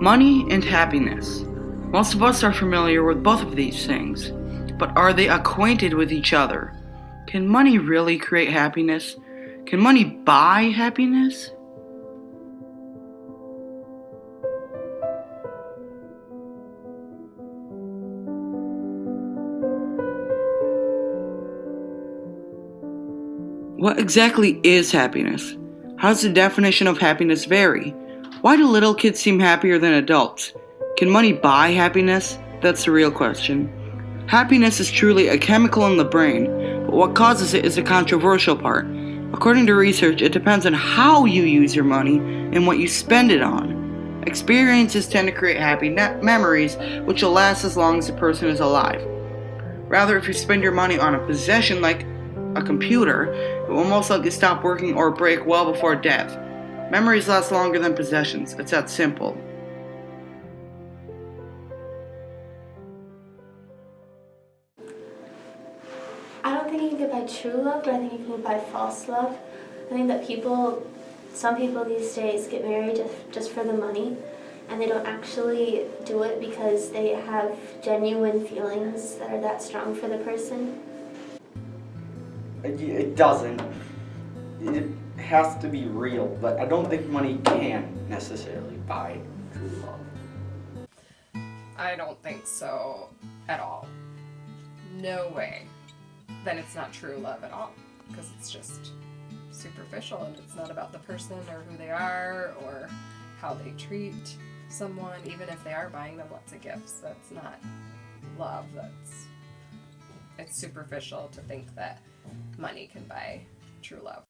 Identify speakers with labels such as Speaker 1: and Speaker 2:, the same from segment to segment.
Speaker 1: Money and happiness. Most of us are familiar with both of these things, but are they acquainted with each other? Can money really create happiness? Can money buy happiness? What exactly is happiness? How does the definition of happiness vary? Why do little kids seem happier than adults? Can money buy happiness? That's the real question. Happiness is truly a chemical in the brain, but what causes it is the controversial part. According to research, it depends on how you use your money and what you spend it on. Experiences tend to create happy memories, which will last as long as the person is alive. Rather, if you spend your money on a possession like a computer, it will most likely stop working or break well before death. Memories last longer than possessions. It's that simple.
Speaker 2: I don't think you can buy true love, but I think you can buy false love. I think that some people these days get married just for the money, and they don't actually do it because they have genuine feelings that are that strong for the person.
Speaker 3: It doesn't. It has to be real, but I don't think money can necessarily buy true love.
Speaker 4: I don't think so at all. No way. Then it's not true love at all, because it's just superficial and it's not about the person or who they are or how they treat someone, even if they are buying them lots of gifts. That's not love. It's superficial to think that money can buy true love.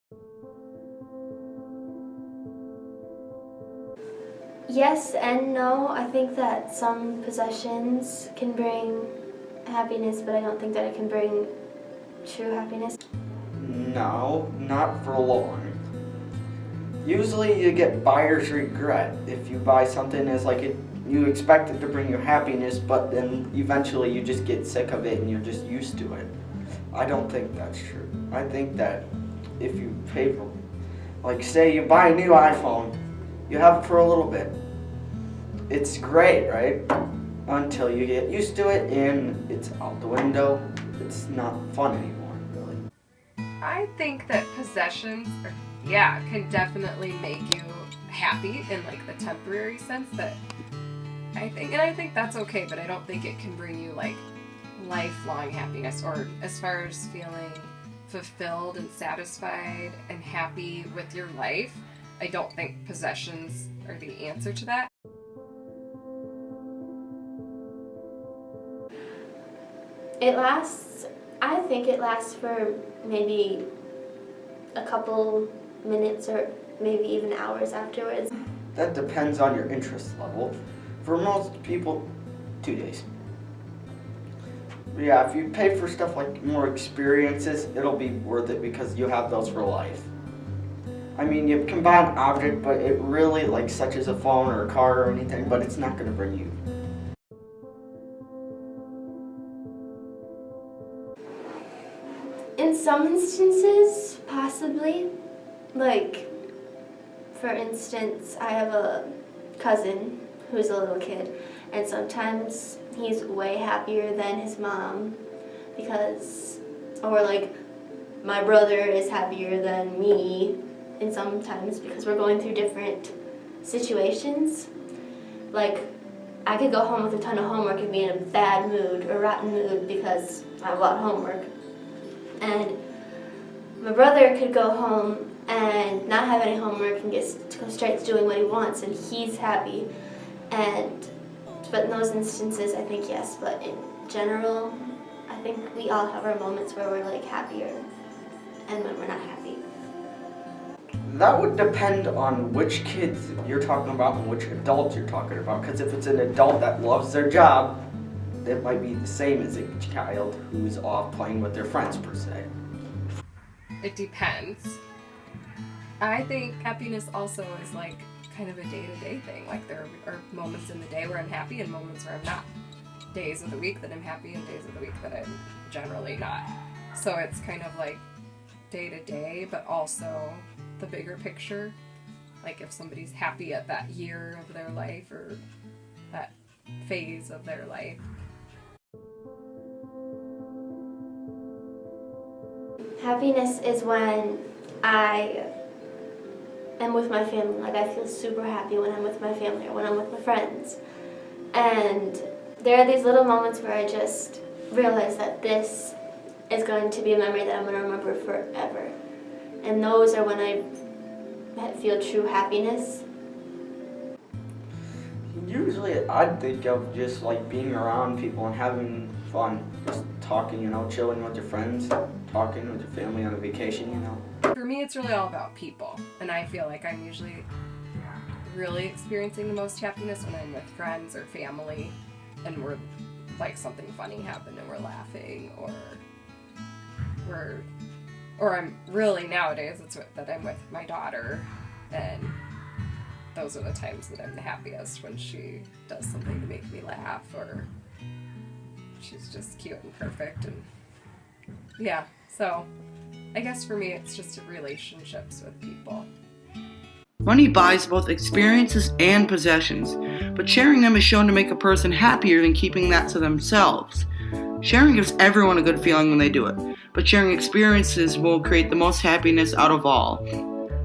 Speaker 2: Yes and no. I think that some possessions can bring happiness, but I don't think that it can bring true happiness.
Speaker 3: No, not for long. Usually you get buyer's regret if you buy something as you expect it to bring you happiness, but then eventually you just get sick of it and you're just used to it. I don't think that's true. I think that if you pay for, say you buy a new iPhone, you have it for a little bit. It's great, right? Until you get used to it and it's out the window. It's not fun anymore, really.
Speaker 4: I think that possessions can definitely make you happy in the temporary sense that I think that's okay, but I don't think it can bring you lifelong happiness, or as far as feeling fulfilled and satisfied and happy with your life. I don't think possessions are the answer to that.
Speaker 2: I think it lasts for maybe a couple minutes or maybe even hours afterwards.
Speaker 3: That depends on your interest level. For most people, 2 days. But yeah, if you pay for stuff like more experiences, it'll be worth it because you have those for life. I mean, you can buy an object, but it really, such as a phone or a car or anything, but it's not going to bring you.
Speaker 2: In some instances, possibly. For instance, I have a cousin who's a little kid, and sometimes he's way happier than his mom or my brother is happier than me, and sometimes because we're going through different situations. I could go home with a ton of homework and be in a bad mood or rotten mood because I have a lot of homework. And my brother could go home and not have any homework and go straight to doing what he wants, and he's happy. But in those instances, I think yes. But in general, I think we all have our moments where we're happier and when we're not happy.
Speaker 3: That would depend on which kids you're talking about and which adults you're talking about. Because if it's an adult that loves their job, it might be the same as a child who's off playing with their friends, per se.
Speaker 4: It depends. I think happiness also is kind of a day-to-day thing. There are moments in the day where I'm happy and moments where I'm not. Days of the week that I'm happy and days of the week that I'm generally not. So it's kind of day-to-day, but also the bigger picture Like if somebody's happy at that year of their life or that phase of their life.
Speaker 2: Happiness is when I am with my family. Like, I feel super happy when I'm with my family or when I'm with my friends. And there are these little moments where I just realize that this is going to be a memory that I'm going to remember forever. And those are when I feel true happiness.
Speaker 3: Usually I'd think of just like being around people and having fun. Just talking, chilling with your friends, talking with your family on a vacation,
Speaker 4: For me, it's really all about people. And I feel like I'm usually really experiencing the most happiness when I'm with friends or family and we're like something funny happened and we're laughing, or I'm really nowadays that I'm with my daughter, and those are the times that I'm the happiest, when she does something to make me laugh or she's just cute and perfect. And yeah, so I guess for me it's just relationships with people.
Speaker 1: Money buys both experiences and possessions, but sharing them is shown to make a person happier than keeping that to themselves. Sharing gives everyone a good feeling when they do it, but sharing experiences will create the most happiness out of all.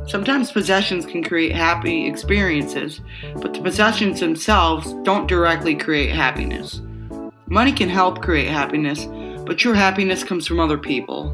Speaker 1: Sometimes possessions can create happy experiences, but the possessions themselves don't directly create happiness. Money can help create happiness, but true happiness comes from other people.